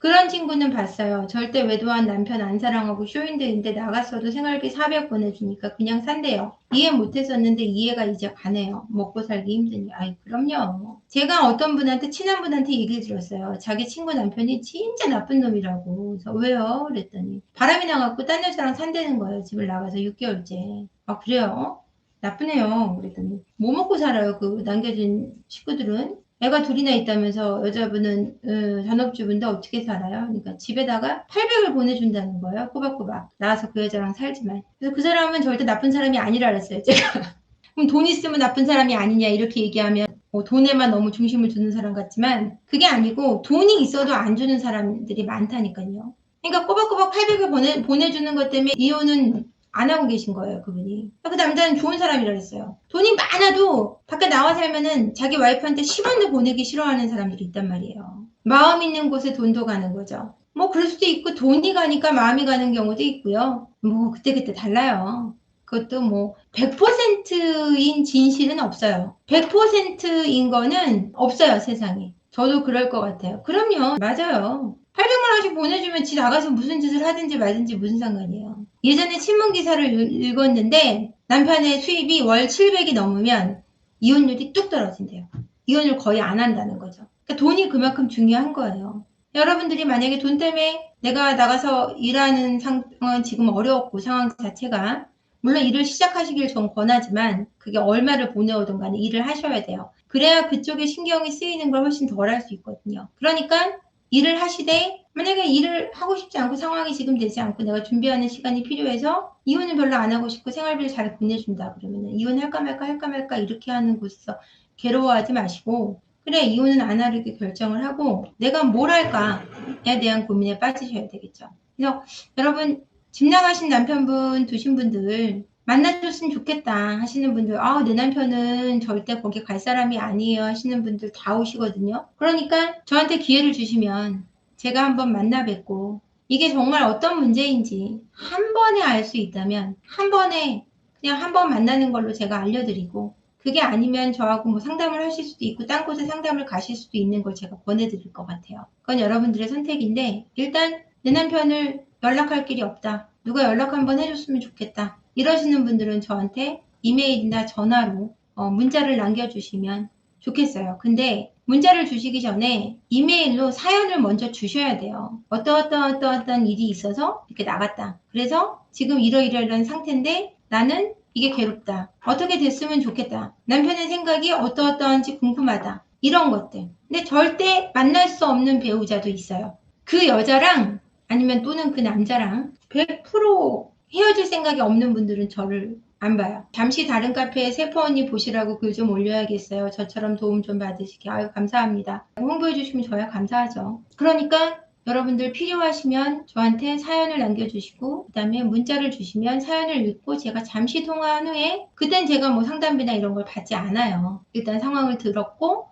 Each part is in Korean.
그런 친구는 봤어요. 절대 외도한 남편 안 사랑하고 쇼윈드인데 나갔어도 생활비 400 보내주니까 그냥 산대요. 이해 못했었는데 이해가 이제 가네요. 먹고 살기 힘드니. 아이, 그럼요. 제가 어떤 분한테, 친한 분한테 얘기를 들었어요. 자기 친구 남편이 진짜 나쁜 놈이라고. 그래서 왜요? 그랬더니 바람이 나갖고 딴 여자랑 산다는 거예요. 집을 나가서 6개월째. 아, 그래요? 나쁘네요. 그랬더니 뭐 먹고 살아요? 그 남겨진 식구들은? 애가 둘이나 있다면서 여자분은 전업주부인데 어떻게 살아요? 그러니까 집에다가 800을 보내준다는 거예요. 꼬박꼬박. 나와서 그 여자랑 살지만. 그래서 그 사람은 절대 나쁜 사람이 아니라 그랬어요. 제가. 그럼 돈 있으면 나쁜 사람이 아니냐 이렇게 얘기하면 돈에만 너무 중심을 두는 사람 같지만 그게 아니고 돈이 있어도 안 주는 사람들이 많다니까요. 그러니까 꼬박꼬박 800을 보내주는 것 때문에 이혼은 안 하고 계신 거예요, 그분이. 그 남자는 좋은 사람이라 그랬어요. 돈이 많아도 밖에 나와 살면은 자기 와이프한테 10원도 보내기 싫어하는 사람들이 있단 말이에요. 마음 있는 곳에 돈도 가는 거죠. 뭐 그럴 수도 있고 돈이 가니까 마음이 가는 경우도 있고요. 뭐 그때그때 달라요. 그것도 뭐 100%인 진실은 없어요. 100%인 거는 없어요, 세상에. 저도 그럴 것 같아요. 그럼요. 맞아요. 800만 원씩 보내주면 지 나가서 무슨 짓을 하든지 말든지 무슨 상관이에요. 예전에 신문 기사를 읽었는데 남편의 수입이 월 700이 넘으면 이혼율이 뚝 떨어진대요. 이혼을 거의 안 한다는 거죠. 그러니까 돈이 그만큼 중요한 거예요. 여러분들이 만약에 돈 때문에 내가 나가서 일하는 상황은 지금 어려웠고 상황 자체가 물론 일을 시작하시길 전 권하지만 그게 얼마를 보내오든 간에 일을 하셔야 돼요. 그래야 그쪽에 신경이 쓰이는 걸 훨씬 덜 할 수 있거든요. 그러니까 일을 하시되 만약에 일을 하고 싶지 않고 상황이 지금 되지 않고 내가 준비하는 시간이 필요해서 이혼을 별로 안 하고 싶고 생활비를 잘 보내준다 그러면 이혼할까 말까 이렇게 하는 곳에서 괴로워하지 마시고 그래 이혼은 안 하려고 결정을 하고 내가 뭘 할까에 대한 고민에 빠지셔야 되겠죠. 그래서 여러분 집 나가신 남편분 두신 분들 만나줬으면 좋겠다 하시는 분들 내 남편은 절대 거기 갈 사람이 아니에요 하시는 분들 다 오시거든요. 그러니까 저한테 기회를 주시면 제가 한번 만나 뵙고 이게 정말 어떤 문제인지 한 번에 알 수 있다면 한 번에 그냥 한 번 만나는 걸로 제가 알려드리고 그게 아니면 저하고 뭐 상담을 하실 수도 있고 딴 곳에 상담을 가실 수도 있는 걸 제가 권해드릴 것 같아요. 그건 여러분들의 선택인데 일단 내 남편을 연락할 길이 없다. 누가 연락 한번 해줬으면 좋겠다. 이러시는 분들은 저한테 이메일이나 전화로 문자를 남겨주시면 좋겠어요. 근데 문자를 주시기 전에 이메일로 사연을 먼저 주셔야 돼요. 어떤 일이 있어서 이렇게 나갔다. 그래서 지금 이러이러한 상태인데 나는 이게 괴롭다. 어떻게 됐으면 좋겠다. 남편의 생각이 어떠한지 궁금하다. 이런 것들. 근데 절대 만날 수 없는 배우자도 있어요. 그 여자랑 아니면 또는 그 남자랑 100% 헤어질 생각이 없는 분들은 저를 안 봐요. 잠시 다른 카페에 세포 언니 보시라고 글 좀 올려야겠어요. 저처럼 도움 좀 받으시게. 아유 감사합니다. 홍보해 주시면 저야 감사하죠. 그러니까 여러분들 필요하시면 저한테 사연을 남겨주시고 그 다음에 문자를 주시면 사연을 읽고 제가 잠시 통화한 후에 그땐 제가 뭐 상담비나 이런 걸 받지 않아요. 일단 상황을 들었고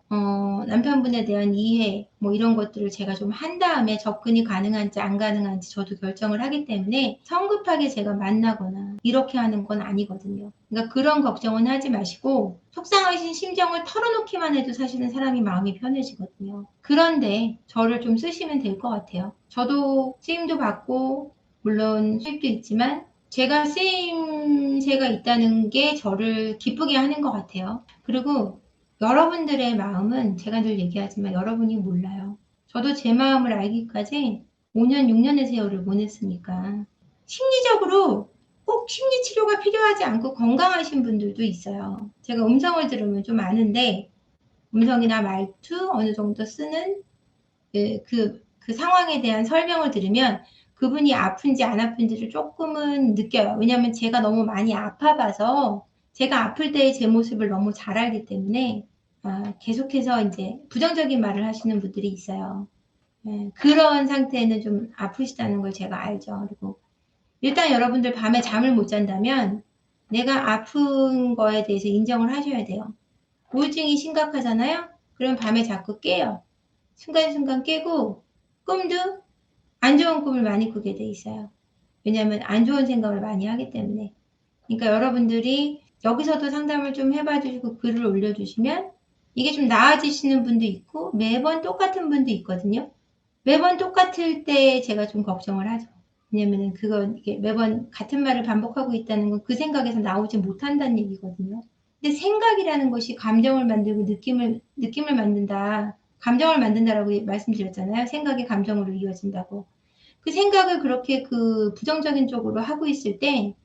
남편분에 대한 이해 뭐 이런 것들을 제가 좀 한 다음에 접근이 가능한지 안 가능한지 저도 결정을 하기 때문에 성급하게 제가 만나거나 이렇게 하는 건 아니거든요. 그러니까 그런 걱정은 하지 마시고 속상하신 심정을 털어놓기만 해도 사실은 사람이 마음이 편해지거든요. 그런데 저를 좀 쓰시면 될 것 같아요. 저도 쓰임도 받고 물론 수입도 있지만 제가 쓰임새가 있다는 게 저를 기쁘게 하는 것 같아요. 그리고 여러분들의 마음은 제가 늘 얘기하지만 여러분이 몰라요. 저도 제 마음을 알기까지 5년, 6년의 세월을 보냈으니까 심리적으로 꼭 심리치료가 필요하지 않고 건강하신 분들도 있어요. 제가 음성을 들으면 좀 아는데 음성이나 말투 어느 정도 쓰는 그 상황에 대한 설명을 들으면 그분이 아픈지 안 아픈지를 조금은 느껴요. 왜냐하면 제가 너무 많이 아파봐서 제가 아플 때의 제 모습을 너무 잘 알기 때문에 계속해서 이제 부정적인 말을 하시는 분들이 있어요. 그런 상태는 좀 아프시다는 걸 제가 알죠. 그리고 일단 여러분들 밤에 잠을 못 잔다면 내가 아픈 거에 대해서 인정을 하셔야 돼요. 우울증이 심각하잖아요? 그럼 밤에 자꾸 깨요. 순간순간 깨고 꿈도 안 좋은 꿈을 많이 꾸게 돼 있어요. 왜냐하면 안 좋은 생각을 많이 하기 때문에. 그러니까 여러분들이 여기서도 상담을 좀 해봐 주시고 글을 올려주시면 이게 좀 나아지시는 분도 있고 매번 똑같은 분도 있거든요. 매번 똑같을 때 제가 좀 걱정을 하죠. 왜냐면은 이게 매번 같은 말을 반복하고 있다는 건 그 생각에서 나오지 못한다는 얘기거든요. 근데 생각이라는 것이 감정을 만들고 느낌을 만든다. 감정을 만든다라고 말씀드렸잖아요. 생각이 감정으로 이어진다고. 그 생각을 그렇게 부정적인 쪽으로 하고 있을 때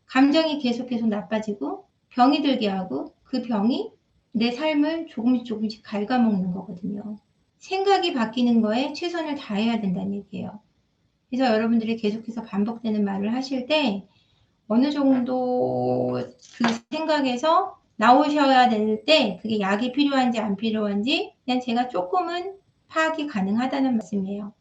감정이 계속 나빠지고 병이 들게 하고 그 병이 내 삶을 조금씩 갉아먹는 거거든요. 생각이 바뀌는 거에 최선을 다해야 된다는 얘기예요. 그래서 여러분들이 계속해서 반복되는 말을 하실 때 어느 정도 그 생각에서 나오셔야 될 때 그게 약이 필요한지 안 필요한지 그냥 제가 조금은 파악이 가능하다는 말씀이에요.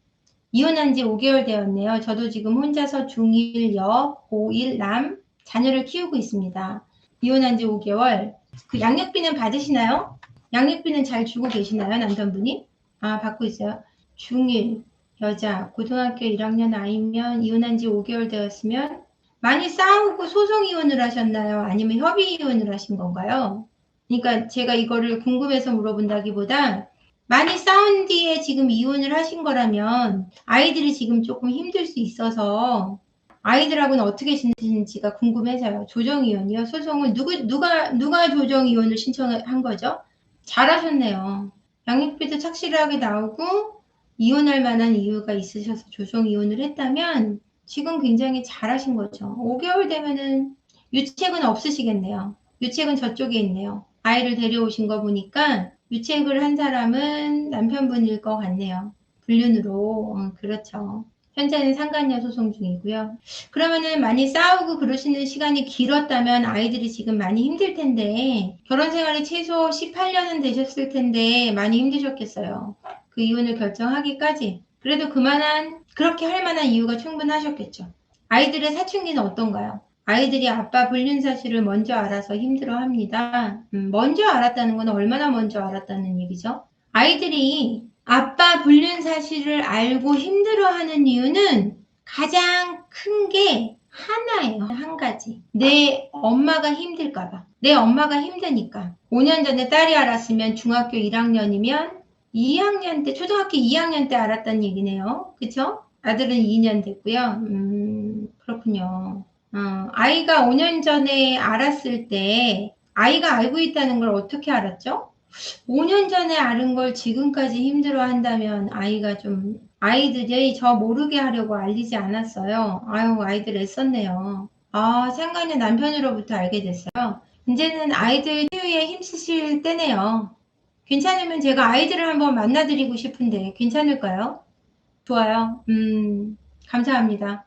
이혼한 지 5개월 되었네요. 저도 지금 혼자서 중1 여, 고1 남 자녀를 키우고 있습니다. 이혼한 지 5개월. 그 양육비는 받으시나요? 양육비는 잘 주고 계시나요, 남편분이? 아, 받고 있어요. 중1 여자, 고등학교 1학년 아이면 이혼한 지 5개월 되었으면 많이 싸우고 소송 이혼을 하셨나요? 아니면 협의 이혼을 하신 건가요? 그러니까 제가 이거를 궁금해서 물어본다기보다 많이 싸운 뒤에 지금 이혼을 하신 거라면 아이들이 지금 조금 힘들 수 있어서 아이들하고는 어떻게 지내시는지가 궁금해서요. 조정이혼이요? 소송을 누가 조정이혼을 신청한 거죠? 잘하셨네요. 양육비도 착실하게 나오고 이혼할 만한 이유가 있으셔서 조정이혼을 했다면 지금 굉장히 잘하신 거죠. 5개월 되면은 유책은 없으시겠네요. 유책은 저쪽에 있네요. 아이를 데려오신 거 보니까 유책을 한 사람은 남편분일 것 같네요. 불륜으로. 그렇죠. 현재는 상간녀 소송 중이고요. 그러면은 많이 싸우고 그러시는 시간이 길었다면 아이들이 지금 많이 힘들 텐데 결혼 생활이 최소 18년은 되셨을 텐데 많이 힘드셨겠어요. 그 이혼을 결정하기까지. 그래도 그렇게 할 만한 이유가 충분하셨겠죠. 아이들의 사춘기는 어떤가요? 아이들이 아빠 불륜 사실을 먼저 알아서 힘들어합니다. 먼저 알았다는 건 얼마나 먼저 알았다는 얘기죠? 아이들이 아빠 불륜 사실을 알고 힘들어하는 이유는 가장 큰 게 하나예요. 한 가지. 내 엄마가 힘들까봐. 내 엄마가 힘드니까. 5년 전에 딸이 알았으면 중학교 1학년이면 2학년 때, 초등학교 2학년 때 알았다는 얘기네요. 그쵸? 아들은 2년 됐고요. 그렇군요. 아이가 5년 전에 알았을 때 아이가 알고 있다는 걸 어떻게 알았죠? 5년 전에 알은 걸 지금까지 힘들어 한다면 아이들이 저 모르게 하려고 알리지 않았어요. 아유, 아이들 애썼네요. 아, 상간녀 남편으로부터 알게 됐어요. 이제는 아이들 치유에 힘쓰실 때네요. 괜찮으면 제가 아이들을 한번 만나드리고 싶은데 괜찮을까요? 좋아요. 감사합니다.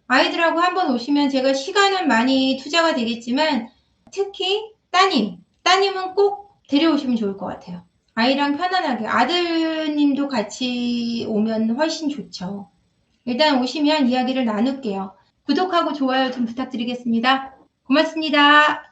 아이들하고 한번 오시면 제가 시간은 많이 투자가 되겠지만 특히 따님은 꼭 데려오시면 좋을 것 같아요. 아이랑 편안하게 아드님도 같이 오면 훨씬 좋죠. 일단 오시면 이야기를 나눌게요. 구독하고 좋아요 좀 부탁드리겠습니다. 고맙습니다.